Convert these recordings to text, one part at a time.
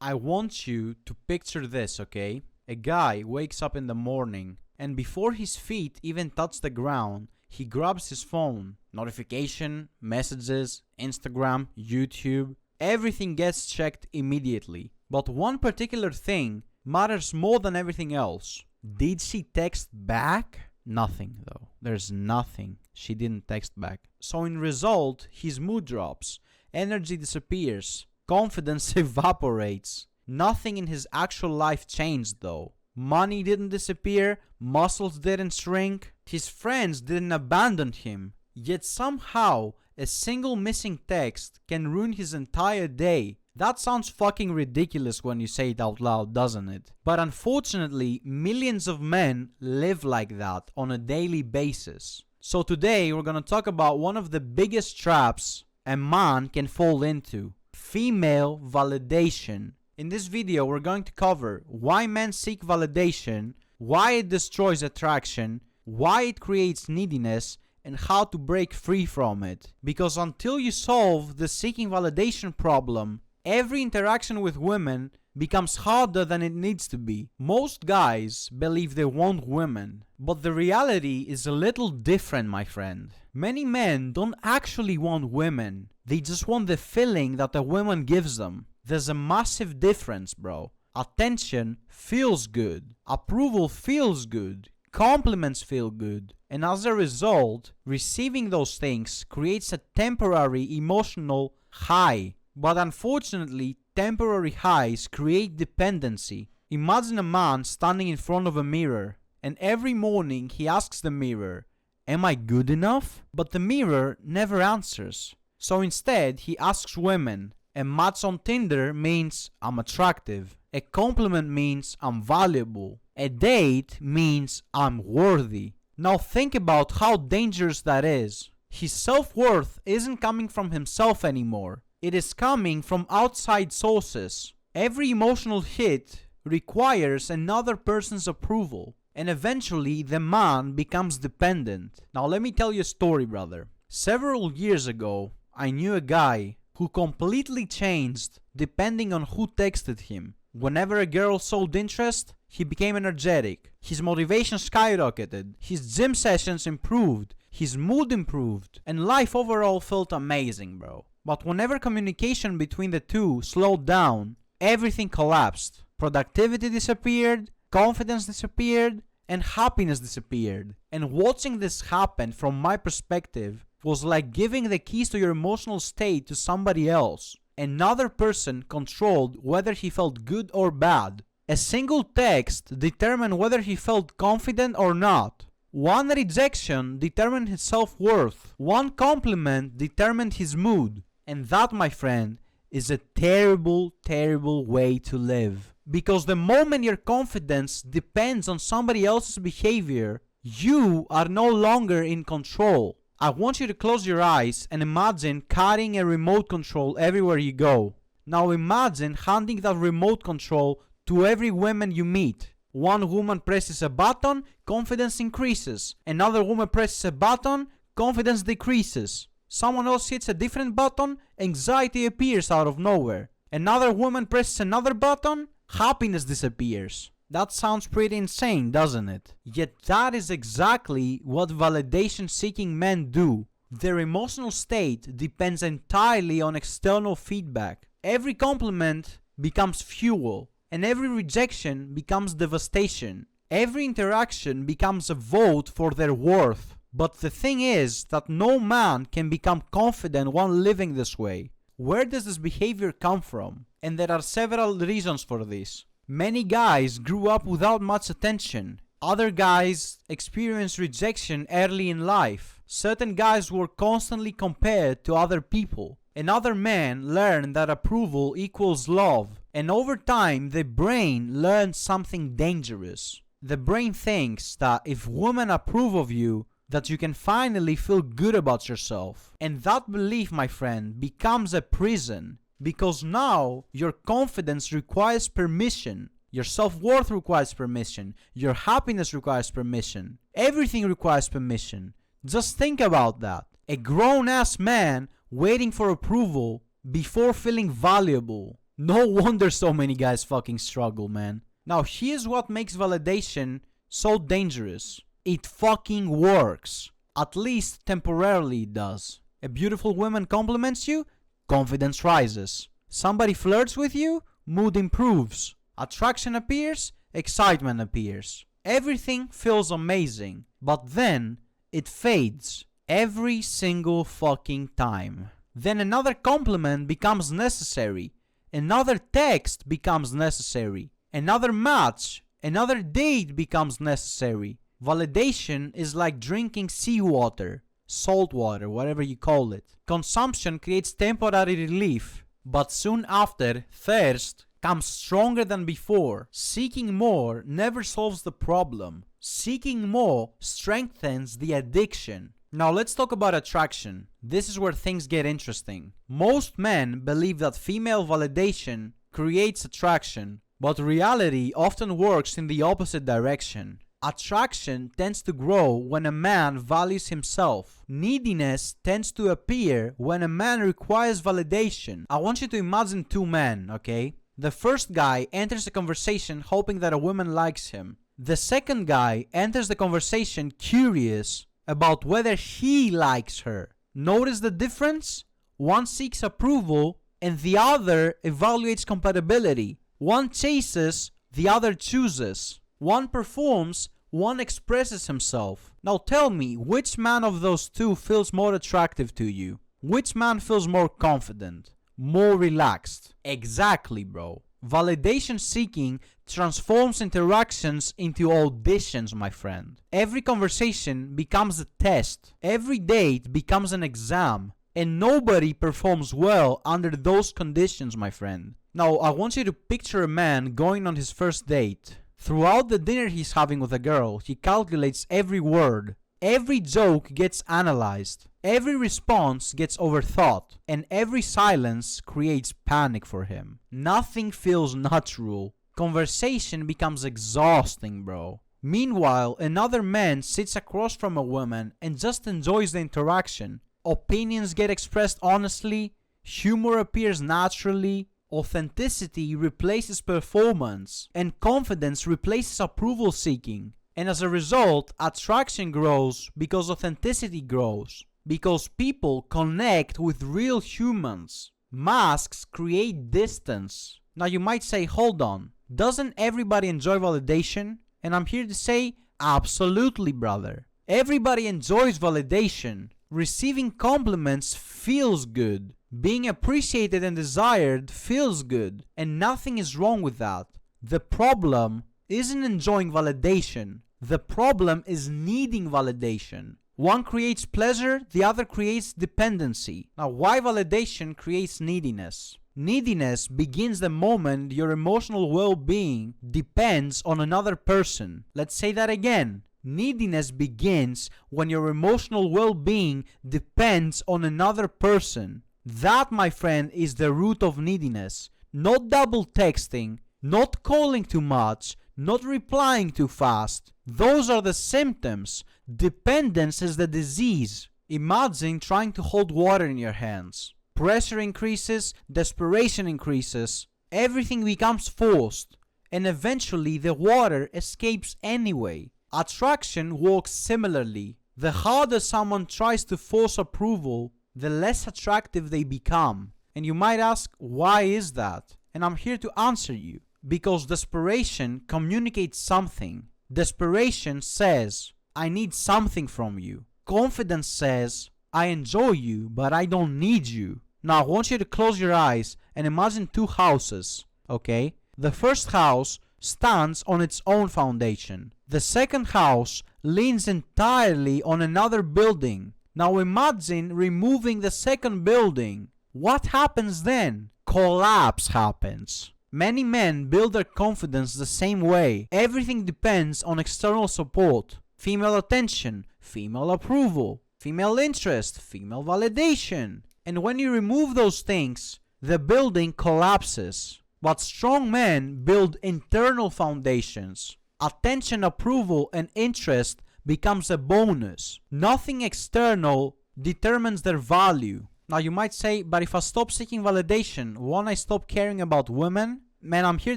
I want you to picture this, okay? A guy wakes up in the morning and before his feet even touch the ground, he grabs his phone. Notification, messages, Instagram, YouTube, everything gets checked immediately. But one particular thing matters more than everything else. Did she text back? Nothing though. There's nothing. She didn't text back. So in result, his mood drops, energy disappears, confidence evaporates. Nothing in his actual life changed though. Money didn't disappear, muscles didn't shrink, his friends didn't abandon him. Yet somehow, a single missing text can ruin his entire day. That sounds fucking ridiculous when you say it out loud, doesn't it? But unfortunately, millions of men live like that on a daily basis. So today, we're gonna talk about one of the biggest traps a man can fall into: female validation. In this video, we're going to cover why men seek validation, why it destroys attraction, why it creates neediness, and how to break free from it. Because until you solve the seeking validation problem, every interaction with women becomes harder than it needs to be. Most guys believe they want women, but the reality is a little different, my friend. Many men don't actually want women, they just want the feeling that a woman gives them. There's a massive difference, bro. Attention feels good, approval feels good, compliments feel good, and as a result, receiving those things creates a temporary emotional high. But unfortunately, temporary highs create dependency. Imagine a man standing in front of a mirror, and every morning he asks the mirror, "Am I good enough?" But the mirror never answers. So instead, he asks women. A match on Tinder means I'm attractive. A compliment means I'm valuable. A date means I'm worthy. Now think about how dangerous that is. His self-worth isn't coming from himself anymore. It is coming from outside sources. Every emotional hit requires another person's approval, and eventually the man becomes dependent. Now let me tell you a story, brother. Several years ago, I knew a guy who completely changed depending on who texted him. Whenever a girl showed interest, he became energetic. His motivation skyrocketed. His gym sessions improved. His mood improved. And life overall felt amazing, bro. But whenever communication between the two slowed down, everything collapsed. Productivity disappeared, confidence disappeared, and happiness disappeared. And watching this happen from my perspective was like giving the keys to your emotional state to somebody else. Another person controlled whether he felt good or bad. A single text determined whether he felt confident or not. One rejection determined his self-worth. One compliment determined his mood. And that, my friend, is a terrible, terrible way to live. Because the moment your confidence depends on somebody else's behavior, you are no longer in control. I want you to close your eyes and imagine carrying a remote control everywhere you go. Now imagine handing that remote control to every woman you meet. One woman presses a button, confidence increases. Another woman presses a button, confidence decreases. Someone else hits a different button, anxiety appears out of nowhere. Another woman presses another button, happiness disappears. That sounds pretty insane, doesn't it? Yet that is exactly what validation-seeking men do. Their emotional state depends entirely on external feedback. Every compliment becomes fuel, and every rejection becomes devastation. Every interaction becomes a vote for their worth. But the thing is that no man can become confident while living this way. Where does this behavior come from? And there are several reasons for this. Many guys grew up without much attention. Other guys experienced rejection early in life. Certain guys were constantly compared to other people. And other men learned that approval equals love. And over time, the brain learns something dangerous. The brain thinks that if women approve of you, that you can finally feel good about yourself. And that belief, my friend, becomes a prison. Because now, your confidence requires permission. Your self-worth requires permission. Your happiness requires permission. Everything requires permission. Just think about that. A grown-ass man waiting for approval before feeling valuable. No wonder so many guys fucking struggle, man. Now, here's what makes validation so dangerous. It fucking works. At least temporarily it does. A beautiful woman compliments you, confidence rises. Somebody flirts with you, mood improves. Attraction appears, excitement appears. Everything feels amazing. But then, it fades. Every single fucking time. Then another compliment becomes necessary. Another text becomes necessary. Another match, another date becomes necessary. Validation is like drinking seawater, salt water, whatever you call it. Consumption creates temporary relief, but soon after, thirst comes stronger than before. Seeking more never solves the problem. Seeking more strengthens the addiction. Now let's talk about attraction. This is where things get interesting. Most men believe that female validation creates attraction, but reality often works in the opposite direction. Attraction tends to grow when a man values himself. Neediness tends to appear when a man requires validation. I want you to imagine two men, okay? The first guy enters a conversation hoping that a woman likes him. The second guy enters the conversation curious about whether he likes her. Notice the difference? One seeks approval and the other evaluates compatibility. One chases, the other chooses. One performs, one expresses himself. Now tell me, which man of those two feels more attractive to you? Which man feels more confident, more relaxed? Exactly, bro. Validation seeking transforms interactions into auditions, my friend. Every conversation becomes a test. Every date becomes an exam. And nobody performs well under those conditions, my friend. Now, I want you to picture a man going on his first date. Throughout the dinner he's having with a girl, he calculates every word. Every joke gets analyzed. Every response gets overthought. And every silence creates panic for him. Nothing feels natural. Conversation becomes exhausting, bro. Meanwhile, another man sits across from a woman and just enjoys the interaction. Opinions get expressed honestly. Humor appears naturally. Authenticity replaces performance, and confidence replaces approval seeking. And as a result, attraction grows because authenticity grows. Because people connect with real humans. Masks create distance. Now you might say, hold on, doesn't everybody enjoy validation? And I'm here to say, absolutely, brother. Everybody enjoys validation. Receiving compliments feels good. Being appreciated and desired feels good, and nothing is wrong with that. The problem isn't enjoying validation. The problem is needing validation. One creates pleasure, the other creates dependency. Now, why validation creates neediness? Neediness begins the moment your emotional well-being depends on another person. Let's say that again. Neediness begins when your emotional well-being depends on another person. That, my friend, is the root of neediness. Not double texting, not calling too much, not replying too fast. Those are the symptoms. Dependence is the disease. Imagine trying to hold water in your hands. Pressure increases, desperation increases, everything becomes forced, and eventually the water escapes anyway. Attraction works similarly. The harder someone tries to force approval, the less attractive they become. And you might ask, why is that? And I'm here to answer you. Because desperation communicates something. Desperation says, I need something from you. Confidence says, I enjoy you, but I don't need you. Now I want you to close your eyes and imagine two houses, okay? The first house stands on its own foundation. The second house leans entirely on another building. Now imagine removing the second building. What happens then? Collapse happens. Many men build their confidence the same way. Everything depends on external support. Female attention, female approval, female interest, female validation. And when you remove those things, the building collapses. But strong men build internal foundations. Attention, approval, and interest becomes a bonus. Nothing external determines their value. Now you might say, but if I stop seeking validation, won't I stop caring about women? Man, I'm here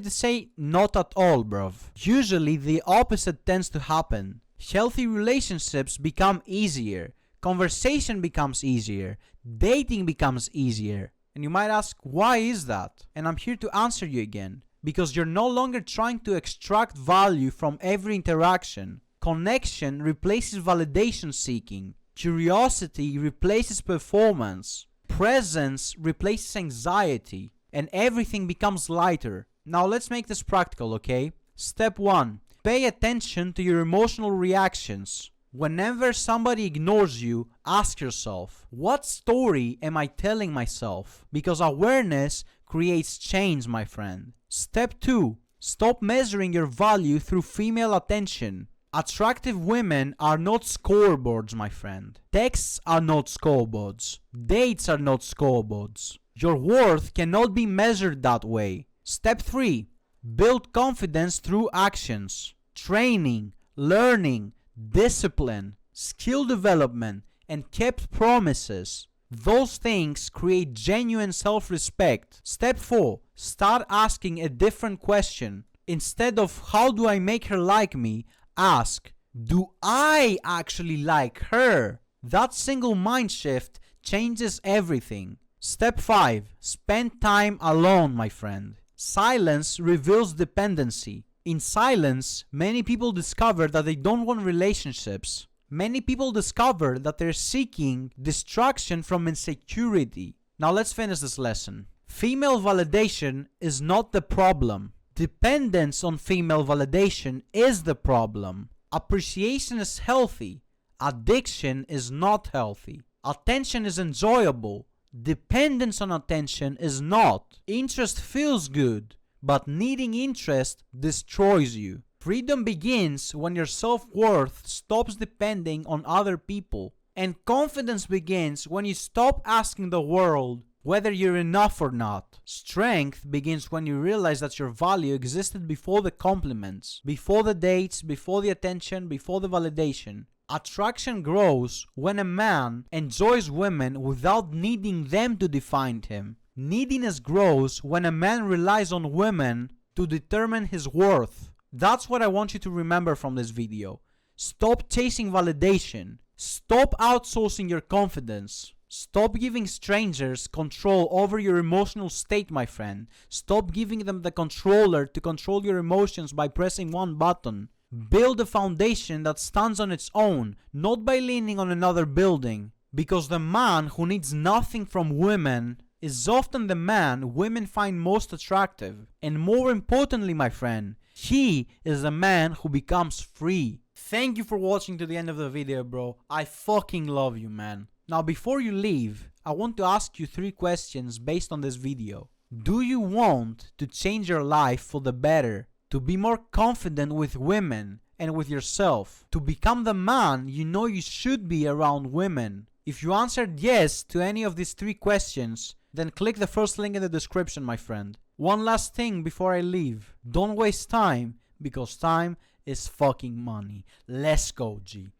to say, not at all, bruv. Usually the opposite tends to happen. Healthy relationships become easier. Conversation becomes easier. Dating becomes easier. And you might ask, why is that? And I'm here to answer you again. Because you're no longer trying to extract value from every interaction. Connection replaces validation seeking. Curiosity replaces performance. Presence replaces anxiety. And everything becomes lighter. Now let's make this practical, okay? Step 1. Pay attention to your emotional reactions. Whenever somebody ignores you, ask yourself, what story am I telling myself? Because awareness creates change, my friend. Step 2. Stop measuring your value through female attention. Attractive women are not scoreboards, my friend. Texts are not scoreboards. Dates are not scoreboards. Your worth cannot be measured that way. Step 3. Build confidence through actions. Training, learning, discipline, skill development, and kept promises. Those things create genuine self-respect. Step 4. Start asking a different question. Instead of how do I make her like me, ask, do I actually like her? That single mind shift changes everything. Step 5. Spend time alone, my friend. Silence reveals dependency. In silence, many people discover that they don't want relationships. Many people discover that they're seeking distraction from insecurity. Now let's finish this lesson. Female validation is not the problem. Dependence on female validation is the problem. Appreciation is healthy. Addiction is not healthy. Attention is enjoyable. Dependence on attention is not. Interest feels good, but needing interest destroys you. Freedom begins when your self-worth stops depending on other people. And confidence begins when you stop asking the world whether you're enough or not. Strength begins when you realize that your value existed before the compliments, before the dates, before the attention, before the validation. Attraction grows when a man enjoys women without needing them to define him. Neediness grows when a man relies on women to determine his worth. That's what I want you to remember from this video. Stop chasing validation. Stop outsourcing your confidence. Stop giving strangers control over your emotional state, my friend. Stop giving them the controller to control your emotions by pressing one button. Build a foundation that stands on its own, not by leaning on another building. Because the man who needs nothing from women is often the man women find most attractive. And more importantly, my friend, he is the man who becomes free. Thank you for watching to the end of the video, bro. I fucking love you, man. Now, before you leave, I want to ask you 3 questions based on this video. Do you want to change your life for the better? To be more confident with women and with yourself? To become the man you know you should be around women? If you answered yes to any of these 3 questions, then click the first link in the description, my friend. One last thing before I leave. Don't waste time, because time is fucking money. Let's go, G.